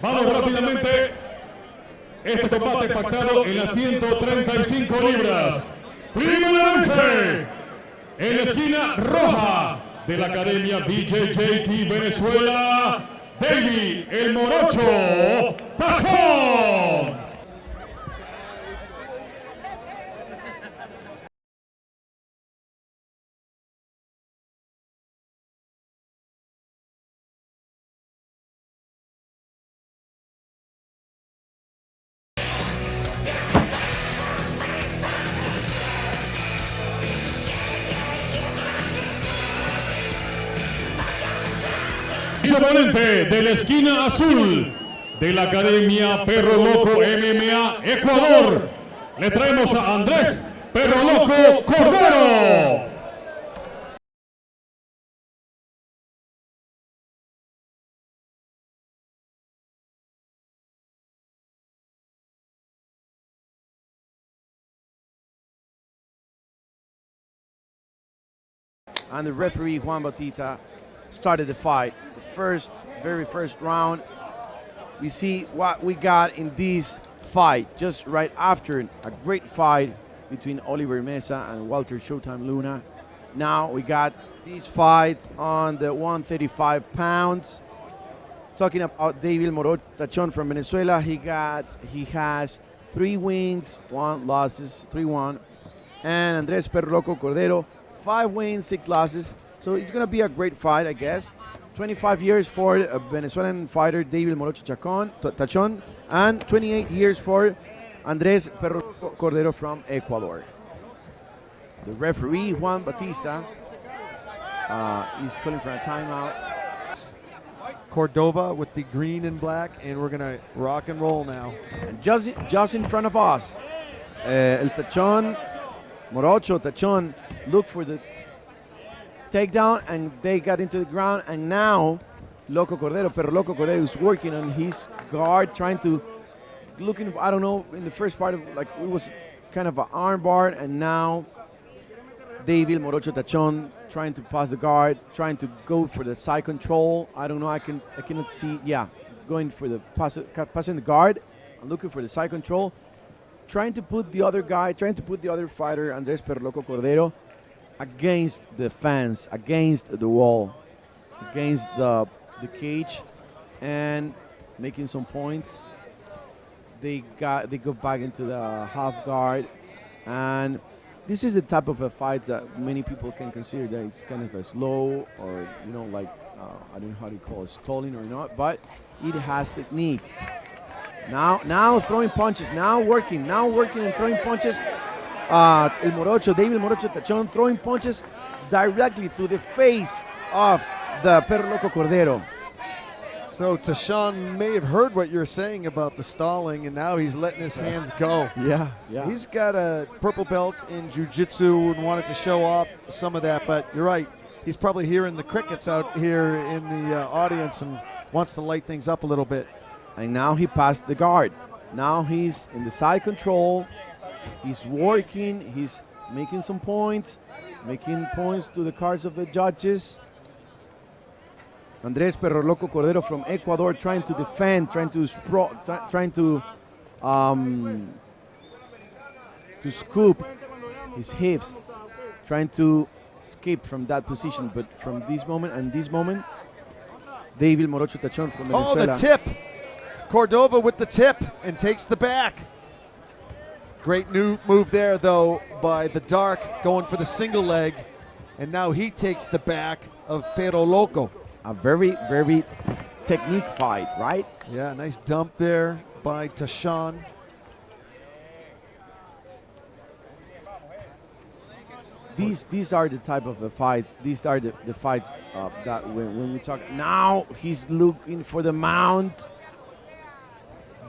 Vamos rápidamente. Este combate pactado en las 135 libras. Primeramente, en la esquina roja de la Academia BJJT Venezuela, Deibi, el Morocho, Tachon. Su oponente de la esquina azul de la Academia Perro Loco MMA Ecuador, le traemos a Andrés Perro Loco Cordero. And the referee Juan Bautista started the fight. The very first round. We see what we got in this fight just right after a great fight between Oliver Mesa and Walter Showtime Luna. Now we got these fights on the 135 pounds. Talking about Deibi Morocho Tachon from Venezuela, he has 3 wins, 1 losses, 3-1, and Andrés Perro Loco Cordero, 5 wins, 6 losses. So it's gonna be a great fight, I guess. 25 years for a Venezuelan fighter, Deibi Morocho Tachon, and 28 years for Andrés Perro Cordero from Ecuador. The referee, Juan Bautista, is calling for a timeout. Cordova with the green and black, and we're gonna rock and roll now. And just in front of us, El Tachon, Morocho Tachon, looked for the takedown, and they got into the ground, and now Perro Loco Cordero is working on his guard, looking, I don't know, in the first part of, like, it was kind of an arm bar, and now Deibi Morocho Tachon trying to pass the guard, trying to go for the side control. I don't know, I cannot see, yeah, going for the passing the guard, and looking for the side control, trying to put the other fighter, Andrés Perro Loco Cordero, against the fence, against the wall, against the cage, and making some points. They go back into the half guard, and this is the type of a fight that many people can consider that it's kind of a slow, or like I don't know how to call it, stalling or not, but it has technique. Now throwing punches, now working and throwing punches. Deibi Morocho Tachon throwing punches directly to the face of the Perro Loco Cordero. So Tachon may have heard what you're saying about the stalling, and now he's letting his hands go. Yeah. He's got a purple belt in jiu-jitsu and wanted to show off some of that, but you're right. He's probably hearing the crickets out here in the audience and wants to light things up a little bit. And now he passed the guard. Now he's in the side control. He's working. He's making some points, to the cards of the judges. Andrés Perro Loco Cordero from Ecuador trying to defend, trying to scoop his hips, trying to escape from that position. But from this moment, Deibi Morocho Tachon from Venezuela. Oh, the tip! Cordova with the tip and takes the back. Great new move there, though, by the dark, going for the single leg. And now he takes the back of Perro Loco. A very, very technique fight, right? Yeah, nice dump there by Tachon. These are the type of the fights. These are the fights that when we talk. Now he's looking for the mount.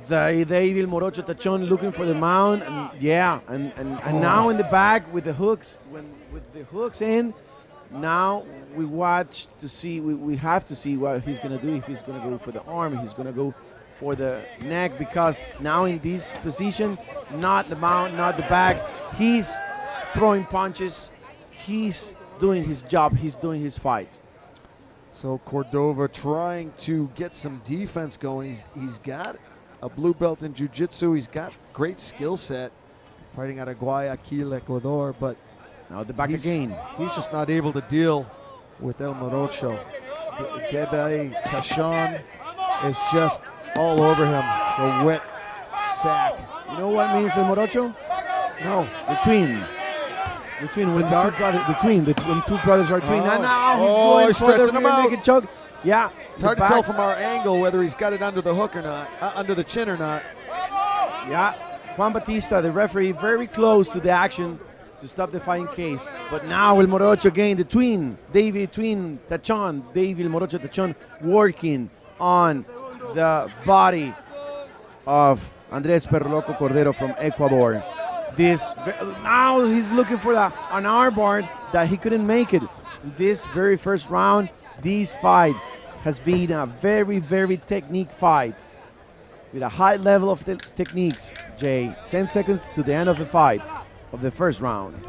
Deibi Morocho Tachon looking for the mount, and now in the back with the hooks. With the hooks in, now we watch to see. We have to see what he's gonna do. If he's gonna go for the arm, if he's gonna go for the neck, because now in this position, not the mount, not the back, he's throwing punches. He's doing his job. He's doing his fight. So Cordova trying to get some defense going. He's got a blue belt in jiu-jitsu. He's got great skill set fighting out of Guayaquil, Ecuador, but Now the back again. he's just not able to deal with El Morocho. Deibi Tachon is just all over him, the wet sack. You know what means El Morocho? No, The twin. The twin. When dark? when two brothers are twin. Oh. And now he's Oh, going he's for the stretching him rear out. naked choke. Yeah. it's hard to tell from our angle whether he's got it under the hook or not, under the chin or not. Yeah. Juan Batista, the referee, very close to the action to stop the fighting case. But now El Morocho again, the twin, Deibi twin, Tachon, Deibi El Morocho Tachon, working on the body of Andres Perro Loco Cordero from Ecuador. Now he's looking for an armbar that he couldn't make it. This very first round, this fight has been a very, very technique fight with a high level of techniques, Jay. 10 seconds to the end of the fight, of the first round.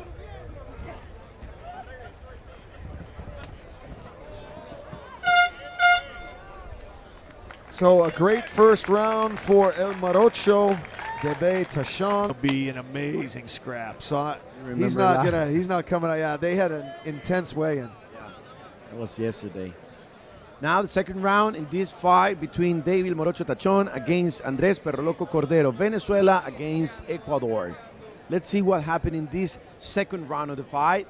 So a great first round for El Morocho. Deibi Tachon will be an amazing scrap. So he's not coming out. Yeah, they had an intense weigh-in. That was yesterday. Now the second round in this fight between Deibi El Morocho Tachon against Andres Perro Loco Cordero, Venezuela against Ecuador. Let's see what happened in this second round of the fight.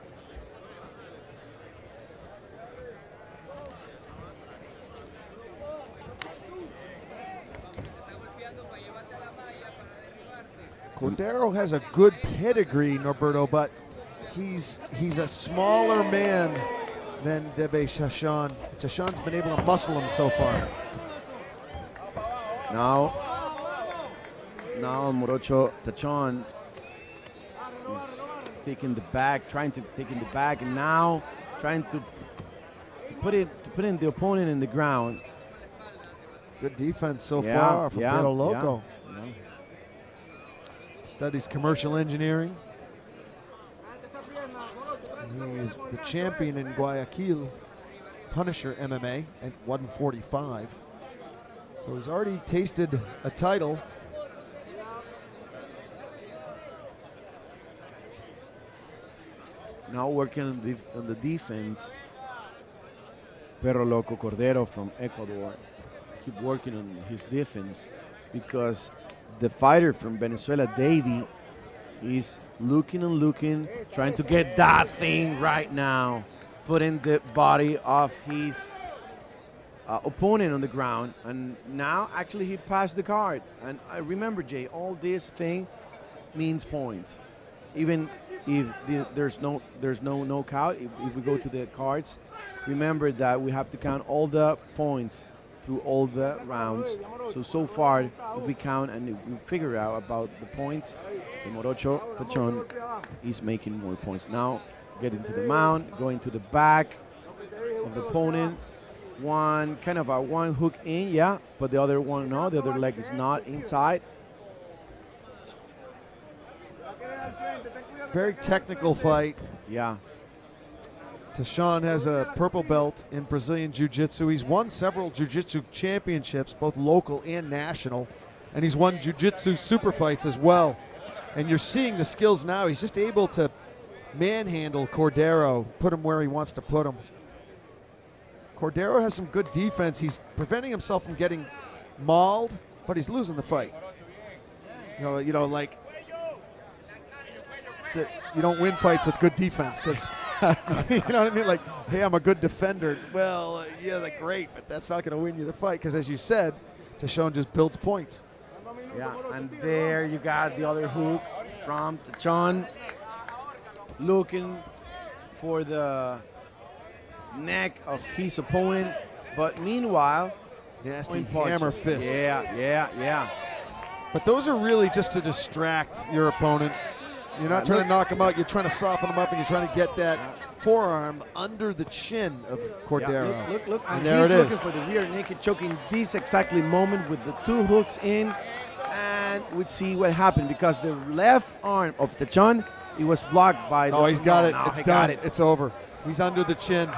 Cordero has a good pedigree, Norberto, but he's a smaller man than Deibi Tachon. Tachon's been able to muscle him so far. Now Morocho Tachon is taking the back, trying to take in the back, and now trying to put in the opponent in the ground. Good defense so far from Perro Loco. Yeah. Studies commercial engineering. He's the champion in Guayaquil, Punisher MMA at 145. So he's already tasted a title. Now working on the defense, Perro Loco Cordero from Ecuador. Keep working on his defense because the fighter from Venezuela, Deibi, is looking, trying to get that thing right now, putting the body of his opponent on the ground, and now actually he passed the card. And I remember, Jay, all this thing means points. Even if there's no knockout, if we go to the cards, remember that we have to count all the points through all the rounds. So far, if we count and if we figure out about the points, the Morocho Tachon is making more points. Now, getting to the mount, going to the back of the opponent. One hook in, yeah, but the other one, no, the other leg is not inside. Very technical fight. Yeah. Tachon has a purple belt in Brazilian Jiu-Jitsu. He's won several Jiu-Jitsu championships, both local and national, and he's won Jiu-Jitsu super fights as well. And you're seeing the skills now. He's just able to manhandle Cordero, put him where he wants to put him. Cordero has some good defense. He's preventing himself from getting mauled, but he's losing the fight. You know, like you don't win fights with good defense because you know what I mean? Like, hey, I'm a good defender. Well, yeah, that's great, but that's not going to win you the fight because, as you said, Tachon just builds points. Yeah, and there you got the other hook from Tachon, looking for the neck of his opponent, but meanwhile, nasty hammer fist. Yeah. But those are really just to distract your opponent. You're not trying to knock him out. You're trying to soften him up, and you're trying to get that forearm under the chin of Cordero. Yeah, look. And there he's it looking is. for the rear naked choke in this exactly moment with the two hooks in, and we'd see what happened because the left arm of Tachon, it was blocked by the... Oh, he's got it. No, It's done. It's over. He's under the chin.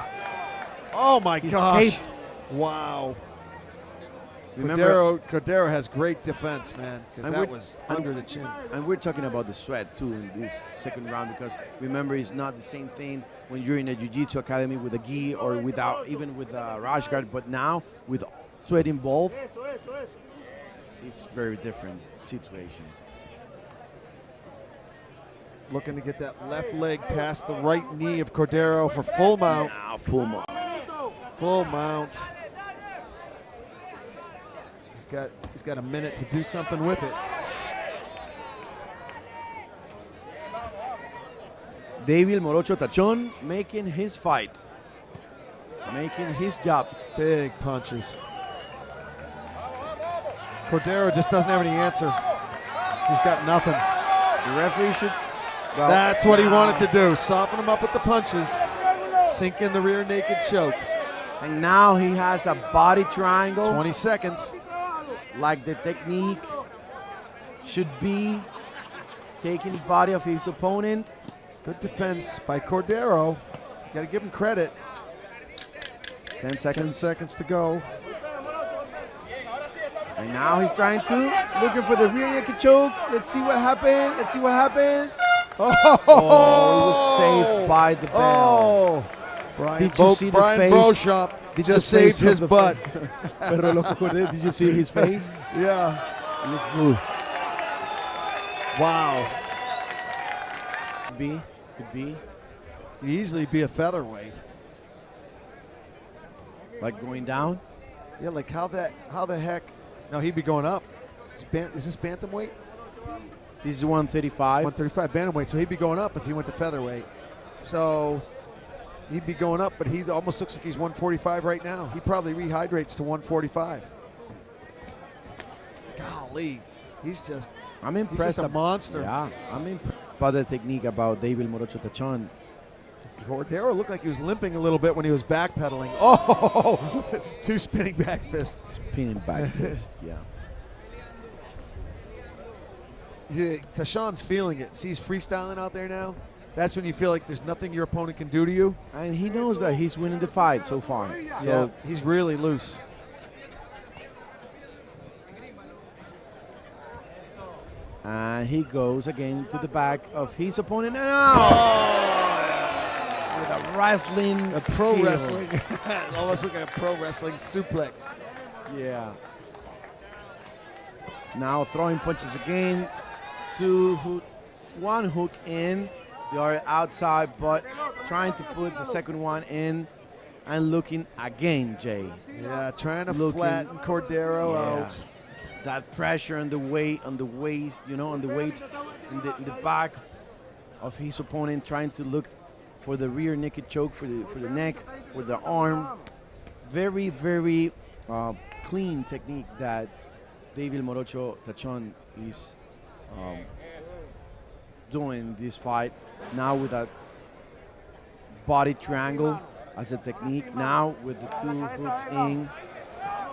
Oh my gosh. Escaped. Wow. Remember, Cordero has great defense, man, because And that we're- was under the chin. and we're talking about the sweat too in this second round, because remember, it's not the same thing when you're in a jiu-jitsu academy with a gi or without, even with a rash guard, but now with sweat involved, it's very different situation. Looking to get that left leg past the right knee of Cordero for full mount. Now full mount. Full mount. He's got a minute to do something with it. Deibi Morocho Tachon making his fight, making his job. Big punches. Cordero just doesn't have any answer. He's got nothing. The referee should. Well, That's what he wanted to do. Soften him up with the punches. Sink in the rear naked choke. And now he has a body triangle. 20 seconds. Like the technique should be, taking the body of his opponent. Good defense by Cordero. Got to give him credit. 10 10 seconds. seconds to go. And now he's trying to, looking for the rear naked choke. Let's see what happened. Let's see what happened. Oh, Oh, it was saved by the bell. Oh, Brian, Did you see the Brian face? Beauchamp Did just the face saved his of the butt. Perro Loco Cordero, did you see his face? Yeah. It was blue. Wow. Could be. He'd easily be a featherweight. Like going down. Yeah, like how the heck? No, he'd be going up. Is this bantamweight? This is 135. 135 bantamweight. So he'd be going up if he went to featherweight. So he'd be going up, but he almost looks like he's 145 right now. He probably rehydrates to 145. Golly, he's just I'm impressed. a monster. Yeah, I'm impressed by the technique about Deibi Morocho Tachon. Cordero looked like he was limping a little bit when he was backpedaling. Oh, 2 spinning back fists. Spinning back fist, yeah. Yeah, Tachon's feeling it. See, he's freestyling out there now. That's when you feel like there's nothing your opponent can do to you. And he knows that he's winning the fight so far. Yeah, So he's really loose. and he goes again to the back of his opponent. And out! With a wrestling. A pro skill. wrestling. Almost like a pro wrestling suplex. Yeah. Now throwing punches again. 2 hook, 1 hook in, the other outside, but trying to put the second one in and looking again, Jay. Yeah, trying to Looking- flatten Cordero Yeah. out. That pressure on the weight, on the waist, on the weight in the back of his opponent, trying to look for the rear naked choke, for the neck, for the arm. Very, very clean technique that Deibi Morocho Tachon is doing this fight. Now with that body triangle as a technique. Now with the 2 hooks in.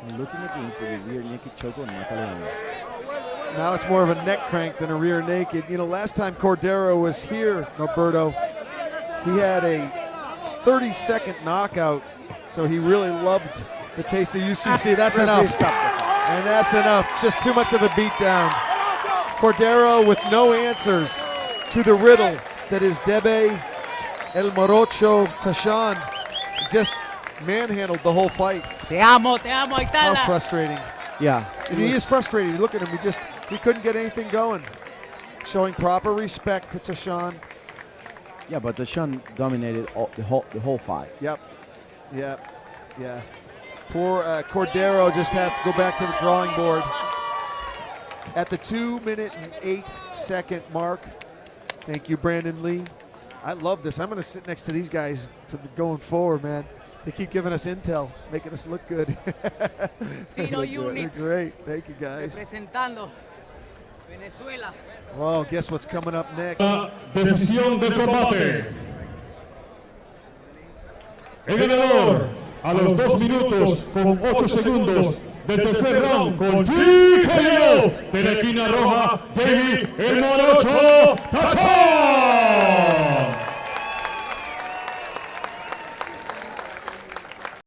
And looking again for the rear naked choke on Macaleno. Now it's more of a neck crank than a rear naked. You know, last time Cordero was here, Norberto, he had a 30-second knockout, so he really loved the taste of UCC. That's enough. And that's enough. It's just too much of a beatdown. Cordero with no answers to the riddle that is Deibi El Morocho Tachon. Just manhandled the whole fight. Te amo, How Itala. frustrating. Yeah. And he is frustrated. Look at him. He couldn't get anything going. Showing proper respect to Tachon. Yeah, but Tachon dominated the whole fight. Yep. Yeah. Poor Cordero just had to go back to the drawing board. At the 2-minute and 8-second mark. Thank you, Brandon Lee. I love this. I'm going to sit next to these guys for going forward, man. They keep giving us intel, making us look good. Sino They're Unit great. Thank you, guys. representando Venezuela. Well, guess what's coming up next? La decisión del combate. El ganador a los 2 minutos con 8 segundos del tercer round con TKO de la esquina roja, Deibi El Morocho Tachon.